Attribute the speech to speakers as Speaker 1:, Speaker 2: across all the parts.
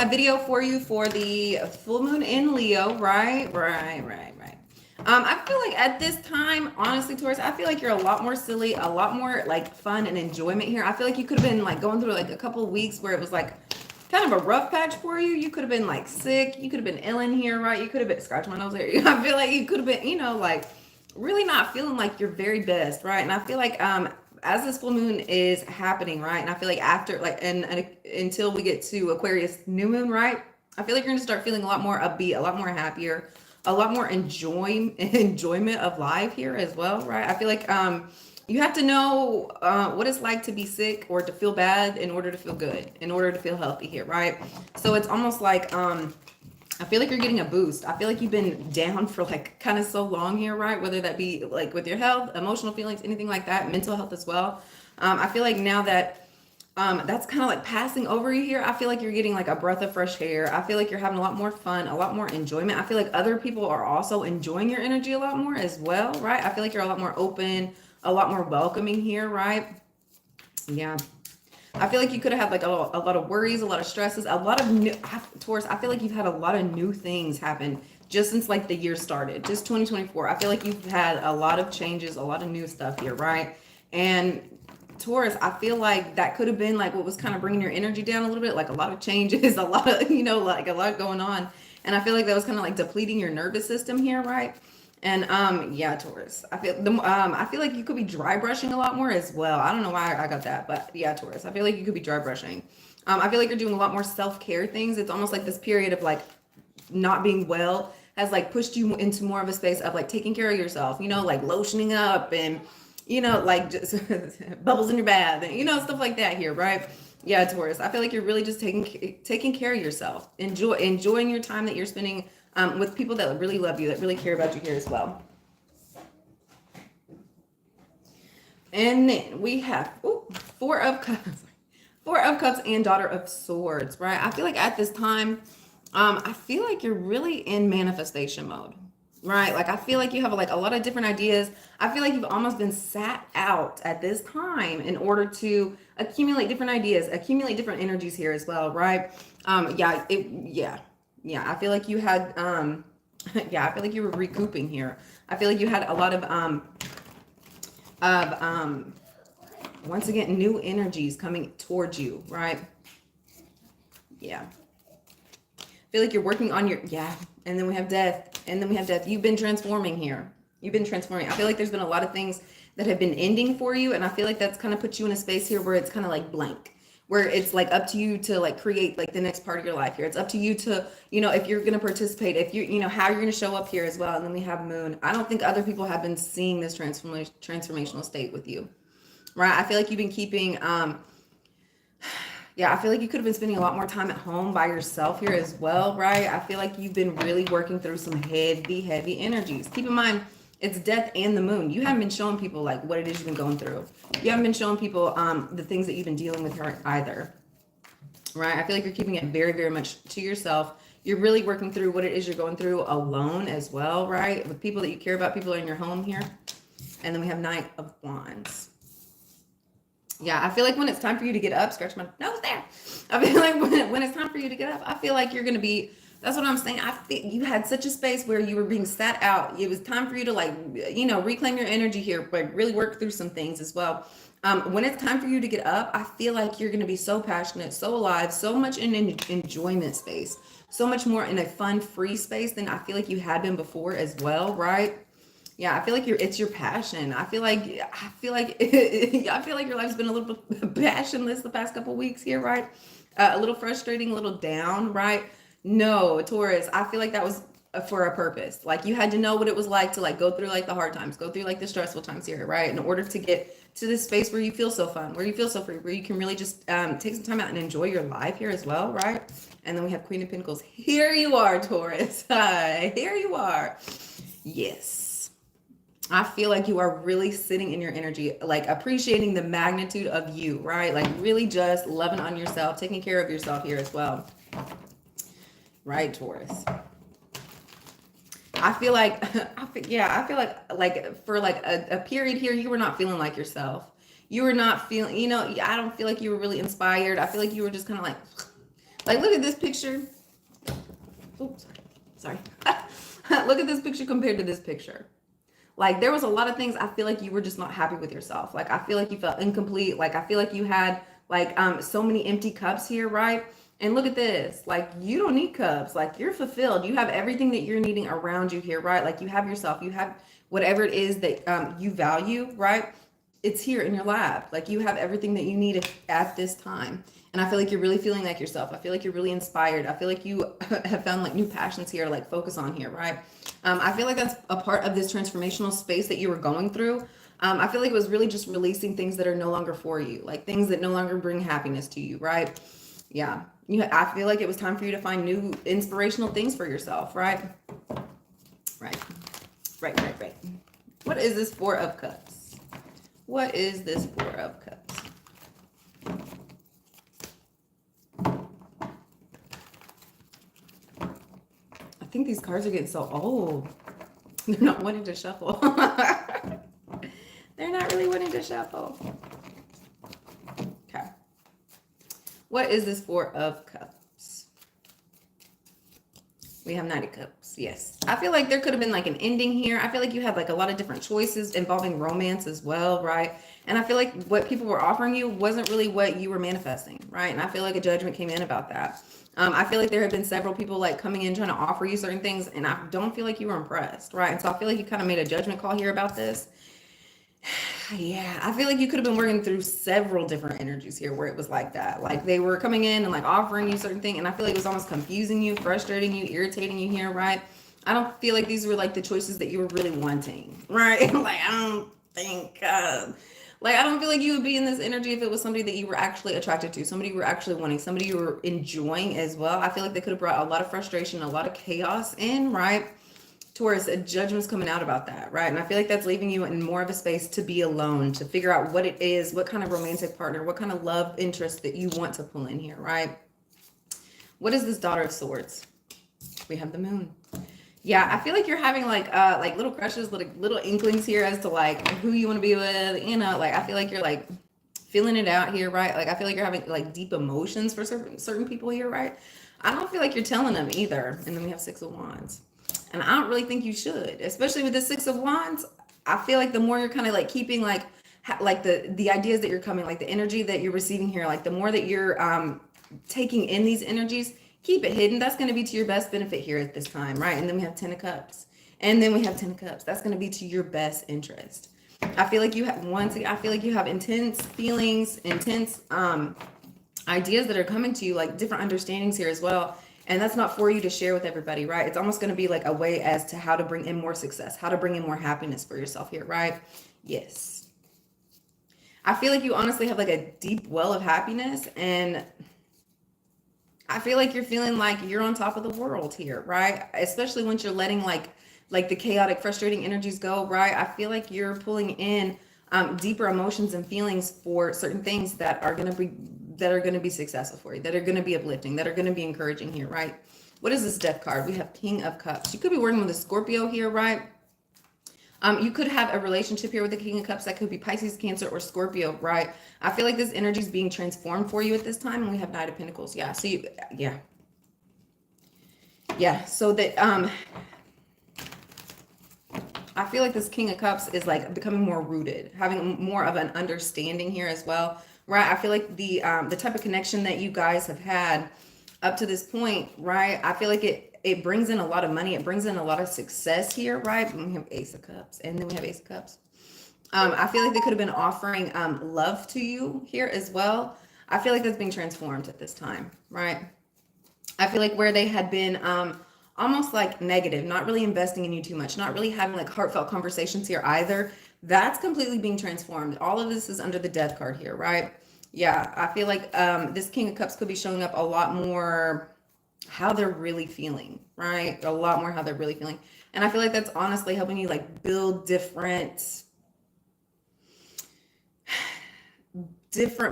Speaker 1: A video for you for the full moon in Leo, right? Right. I feel like at this time, honestly, Taurus, I feel like you're a lot more silly, a lot more like fun and enjoyment here. I feel like you could have been like going through like a couple of weeks where it was like kind of a rough patch for you. You could have been like sick. You could have been ill in here, right? You could have been scratch my nose there. I feel like you could have been, like really not feeling like your very best, right? And I feel like as this full moon is happening, right? And I feel like after like and until we get to Aquarius new moon, right? I feel like you're gonna start feeling a lot more upbeat, a lot more happier, a lot more enjoyment of life here as well, right? I feel like you have to know what it's like to be sick or to feel bad in order to feel good, in order to feel healthy here, right? So it's almost like I feel like you're getting a boost. I feel like you've been down for like kind of so long here, right? Whether that be like with your health, emotional feelings, anything like that, mental health as well. I feel like now that that's kind of like passing over you here, I feel like you're getting like a breath of fresh air. I feel like you're having a lot more fun, a lot more enjoyment. I feel like other people are also enjoying your energy a lot more as well, right? I feel like you're a lot more open, a lot more welcoming here, right? Yeah. I feel like you could have had like a lot of worries, a lot of stresses, a lot of new, Taurus. I feel like you've had a lot of new things happen just since like the year started, just 2024. I feel like you've had a lot of changes, a lot of new stuff here, right? And Taurus, I feel like that could have been like what was kind of bringing your energy down a little bit, like a lot of changes, a lot of, like a lot going on. And I feel like that was kind of like depleting your nervous system here, right? And yeah, Taurus. I feel like you could be dry brushing a lot more as well. I don't know why I got that, but yeah, Taurus. I feel like you could be dry brushing. I feel like you're doing a lot more self-care things. It's almost like this period of like not being well has like pushed you into more of a space of like taking care of yourself, like lotioning up and like just bubbles in your bath and stuff like that here, right? Yeah, Taurus. I feel like you're really just taking care of yourself. Enjoying your time that you're spending with people that really love you, that really care about you here as well. And then we have Four of Cups, Four of Cups, and Daughter of Swords. Right? I feel like at this time, I feel like you're really in manifestation mode. Right? Like I feel like you have like a lot of different ideas. I feel like you've almost been sat out at this time in order to accumulate different ideas, accumulate different energies here as well. Right? Yeah. I feel like you had yeah, I feel like you were recouping here. I feel like you had a lot of once again new energies coming towards you, right? Yeah. I feel like you're working on your and then we have death, and then we have death. You've been transforming here. You've been transforming. I feel like there's been a lot of things that have been ending for you, and I feel like that's kind of put you in a space here where it's kind of like blank, where it's like up to you to like create like the next part of your life here. It's up to you to, if you're going to participate, if how you're going to show up here as well. And then we have moon. I don't think other people have been seeing this transformational state with you, right? I feel like you've been keeping yeah, I feel like you could have been spending a lot more time at home by yourself here as well, right? I feel like you've been really working through some heavy energies. Keep in mind, it's death and the moon. You haven't been showing people like what it is you've been going through. You haven't been showing people the things that you've been dealing with her either, right? I feel like you're keeping it very, very much to yourself. You're really working through what it is you're going through alone as well, right? With people that you care about, people in your home here. And then we have Knight of Wands. Yeah, I feel like when it's time for you to get up, scratch my nose there. I feel like when it's time for you to get up, I feel like you're going to be, that's what I'm saying. I feel you had such a space where you were being sat out. It was time for you to like, reclaim your energy here, but really work through some things as well. When it's time for you to get up, I feel like you're going to be so passionate, so alive, so much in an enjoyment space, so much more in a fun, free space than I feel like you had been before as well, right? Yeah, I feel like it's your passion. I feel like your life's been a little bit passionless the past couple weeks here, right? A little frustrating, a little down, right? No, Taurus, I feel like that was for a purpose. Like you had to know what it was like to like go through like the hard times, go through like the stressful times here, right? In order to get to this space where you feel so fun, where you feel so free, where you can really just take some time out and enjoy your life here as well, right? And then we have Queen of Pentacles. Here you are, Taurus. Here you are. Yes. I feel like you are really sitting in your energy, like appreciating the magnitude of you, right? Like really just loving on yourself, taking care of yourself here as well. Right, Taurus. I feel like, I feel like for like a period here, you were not feeling like yourself. You were not feeling, I don't feel like you were really inspired. I feel like you were just kind of Like, look at this picture. Oops, sorry. Look at this picture compared to this picture. Like, there was a lot of things I feel like you were just not happy with yourself. Like, I feel like you felt incomplete. Like, I feel like you had like so many empty cups here, right? And look at this. Like, you don't need cups. Like, you're fulfilled. You have everything that you're needing around you here, right? Like, you have yourself. You have whatever it is that you value, right? It's here in your lap. Like, you have everything that you need at this time. And I feel like you're really feeling like yourself. I feel like you're really inspired. I feel like you have found like new passions here, like focus on here, right? I feel like that's a part of this transformational space that you were going through. I feel like it was really just releasing things that are no longer for you, like things that no longer bring happiness to you, right? Yeah. I feel like it was time for you to find new inspirational things for yourself, right? Right. Right. What is this Four of Cups? What is this Four of Cups? I think these cards are getting so old. They're not wanting to shuffle. They're not really wanting to shuffle. Okay. What is this Four of Cups? We have Knight of Cups. Yes. I feel like there could have been like an ending here. I feel like you had like a lot of different choices involving romance as well, right? And I feel like what people were offering you wasn't really what you were manifesting, right? And I feel like a judgment came in about that. I feel like there have been several people like coming in trying to offer you certain things, and I don't feel like you were impressed, right? And so I feel like you kind of made a judgment call here about this. Yeah, I feel like you could have been working through several different energies here where it was like that. Like they were coming in and like offering you certain thing, and I feel like it was almost confusing you, frustrating you, irritating you here, right? I don't feel like these were like the choices that you were really wanting, right? Like I don't think like I don't feel like you would be in this energy if it was somebody that you were actually attracted to, somebody you were actually wanting, somebody you were enjoying as well. I feel like they could have brought a lot of frustration, a lot of chaos in, right? Taurus, a judgment's coming out about that, right? And I feel like that's leaving you in more of a space to be alone, to figure out what it is, what kind of romantic partner, what kind of love interest that you want to pull in here, right? What is this Daughter of Swords? We have the Moon. Yeah, I feel like you're having like little crushes, little inklings here as to like who you want to be with, you know, like I feel like you're like feeling it out here, right? Like I feel like you're having like deep emotions for certain people here, right? I don't feel like you're telling them either. And then we have Six of Wands. And I don't really think you should, especially with the Six of Wands. I feel like the more you're kind of like keeping like the ideas that you're coming, like the energy that you're receiving here, like the more that you're taking in these energies, keep it hidden. That's going to be to your best benefit here at this time, right? And then we have Ten of Cups. And then we have Ten of Cups. That's going to be to your best interest. I feel like you have I feel like you have intense feelings, intense ideas that are coming to you, like different understandings here as well. And that's not for you to share with everybody, right? It's almost going to be like a way as to how to bring in more success, how to bring in more happiness for yourself here, right? Yes. I feel like you honestly have like a deep well of happiness, and I feel like you're feeling like you're on top of the world here, right? Especially once you're letting like the chaotic, frustrating energies go, right? I feel like you're pulling in deeper emotions and feelings for certain things that are going to be successful for you, that are going to be uplifting, that are going to be encouraging here, right? What is this Death card? We have King of Cups. You could be working with a Scorpio here, right? You could have a relationship here with the King of Cups that could be Pisces, Cancer, or Scorpio, right? I feel like this energy is being transformed for you at this time, and we have Knight of Pentacles. Yeah, so so that I feel like this King of Cups is like becoming more rooted, having more of an understanding here as well, right? I feel like the type of connection that you guys have had up to this point, right? I feel like it brings in a lot of money. It brings in a lot of success here, right? And we have Ace of Cups, and then we have Ace of Cups. I feel like they could have been offering love to you here as well. I feel like that's being transformed at this time, right? I feel like where they had been almost like negative, not really investing in you too much, not really having like heartfelt conversations here either, that's completely being transformed. All of this is under the Death card here, right? Yeah, I feel like this King of Cups could be showing up a lot more how they're really feeling, right? A lot more how they're really feeling. And I feel like that's honestly helping you like build different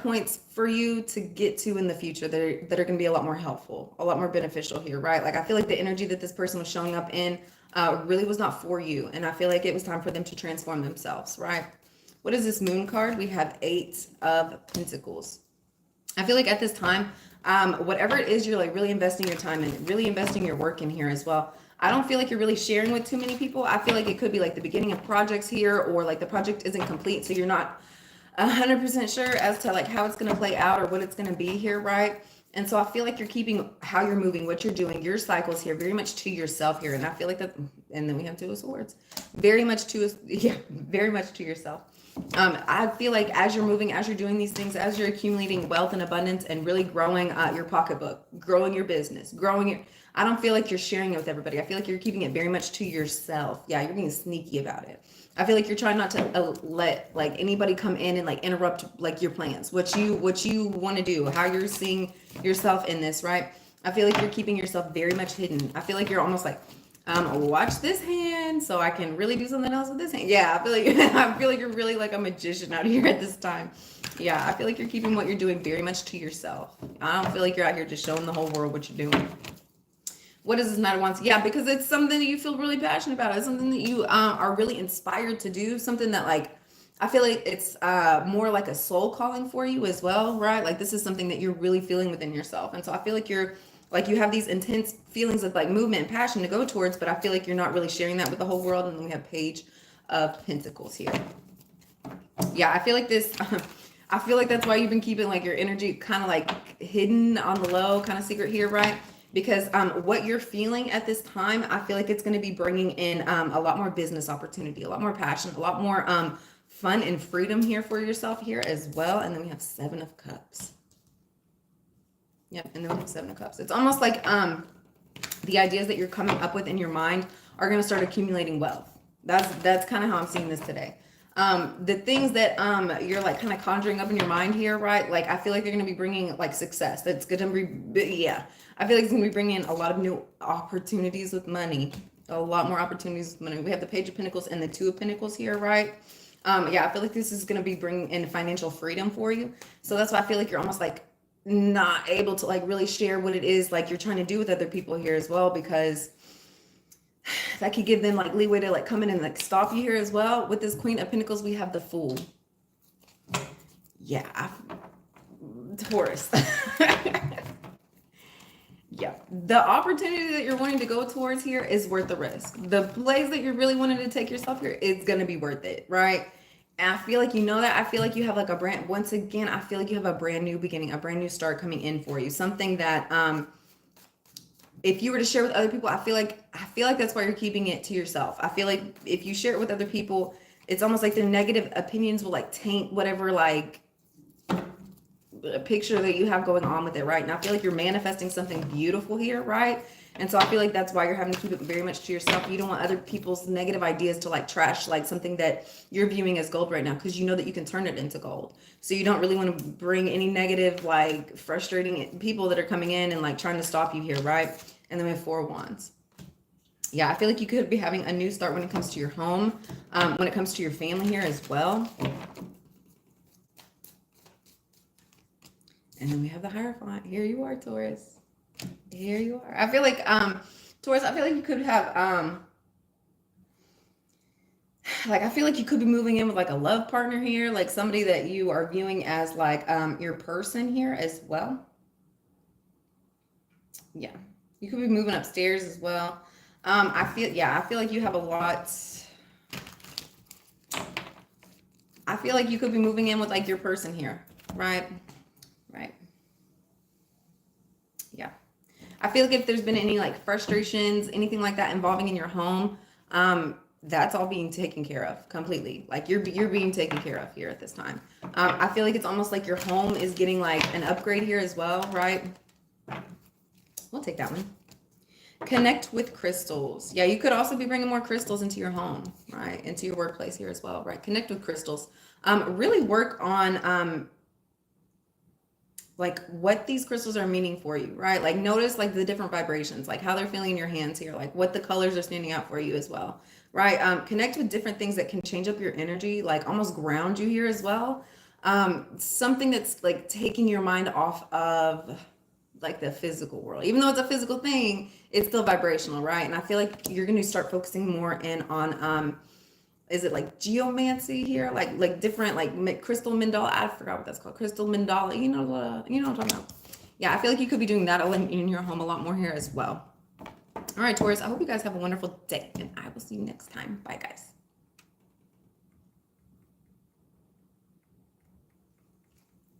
Speaker 1: points for you to get to in the future that are going to be a lot more helpful, a lot more beneficial here, right? Like I feel like the energy that this person was showing up in really was not for you. And I feel like it was time for them to transform themselves, right? What is this Moon card? We have Eight of Pentacles. I feel like at this time, Whatever it is, you're like really investing your time in, really investing your work in here as well. I don't feel like you're really sharing with too many people. I feel like it could be like the beginning of projects here, or like the project isn't complete, so you're not 100% sure as to like how it's going to play out or what it's going to be here, right? And so I feel like you're keeping how you're moving, what you're doing, your cycles here very much to yourself here. And I feel like that, and then we have Two of Swords, very much to, yeah, very much to yourself. I feel like as you're moving, as you're doing these things, as you're accumulating wealth and abundance and really growing your pocketbook, growing your business, growing your, I don't feel like you're sharing it with everybody. I feel like you're keeping it very much to yourself. Yeah, you're being sneaky about it. I feel like you're trying not to let like anybody come in and like interrupt like your plans, what you want to do, how you're seeing yourself in this, right? I feel like you're keeping yourself very much hidden. I feel like you're almost like, watch this hand so I can really do something else with this hand. Yeah, I feel like I feel like you're really like a magician out here at this time. Yeah, I feel like you're keeping what you're doing very much to yourself. I don't feel like you're out here just showing the whole world what you're doing. What does this matter once? Yeah, because it's something that you feel really passionate about. It's something that you are really inspired to do. Something that like, I feel like it's more like a soul calling for you as well, right? Like this is something that you're really feeling within yourself. And so I feel like you're like, you have these intense feelings of like movement and passion to go towards, but I feel like you're not really sharing that with the whole world. And then we have Page of Pentacles here. Yeah, I feel like this, I feel like that's why you've been keeping like your energy kind of like hidden on the low, kind of secret here, right? Because what you're feeling at this time, I feel like it's going to be bringing in a lot more business opportunity, a lot more passion, a lot more fun and freedom here for yourself here as well. And then we have Seven of Cups. Yep, and then we have Seven of Cups. It's almost like the ideas that you're coming up with in your mind are going to start accumulating wealth. That's kind of how I'm seeing this today. The things that you're like kind of conjuring up in your mind here, right? Like I feel like they're going to be bringing like success. That's going to be, yeah. I feel like it's going to be bringing in a lot of new opportunities with money. A lot more opportunities with money. We have the Page of Pentacles and the Two of Pentacles here, right? Yeah, I feel like this is going to be bringing in financial freedom for you. So that's why I feel like you're almost like not able to like really share what it is like you're trying to do with other people here as well, because that could give them like leeway to like come in and like stop you here as well. With this Queen of Pentacles, we have the Fool. Yeah, Taurus. Yeah, the opportunity that you're wanting to go towards here is worth the risk. The place that you're really wanting to take yourself here is going to be worth it, right? And I feel like you know that. I feel like you have like a brand, once again, I feel like you have a brand new beginning, a brand new start coming in for you. Something that if you were to share with other people, I feel like that's why you're keeping it to yourself. I feel like if you share it with other people, it's almost like their negative opinions will like taint whatever like a picture that you have going on with it, right? And I feel like you're manifesting something beautiful here, right? And so I feel like that's why you're having to keep it very much to yourself. You don't want other people's negative ideas to like trash like something that you're viewing as gold right now, because you know that you can turn it into gold. So you don't really want to bring any negative like frustrating people that are coming in and like trying to stop you here, right? And then we have Four of Wands. Yeah, I feel like you could be having a new start when it comes to your home, when it comes to your family here as well. And then we have the Hierophant. Here you are, Taurus. Here you are. I feel like, Taurus, I feel like you could have, like, I feel like you could be moving in with like a love partner here, like somebody that you are viewing as like your person here as well. Yeah, you could be moving upstairs as well. I feel like you have a lot. I feel like you could be moving in with like your person here, right? Right. Yeah. I feel like if there's been any like frustrations, anything like that involving in your home, that's all being taken care of completely. Like you're being taken care of here at this time. I feel like it's almost like your home is getting like an upgrade here as well, right? We'll take that one. Connect with crystals. Yeah, you could also be bringing more crystals into your home, right? Into your workplace here as well, right? Connect with crystals. Really work on like what these crystals are meaning for you, right? Like notice like the different vibrations, like how they're feeling in your hands here, like what the colors are standing out for you as well, right? Connect with different things that can change up your energy, like almost ground you here as well. Something that's like taking your mind off of like the physical world. Even though it's a physical thing, it's still vibrational, right? And I feel like you're going to start focusing more in on is it like geomancy here, like different like crystal mandala? I forgot what that's called. Crystal mandala. You know what I'm talking about. Yeah, I feel like you could be doing that in your home a lot more here as well. All right, Taurus, I hope you guys have a wonderful day, and I will see you next time. Bye, guys.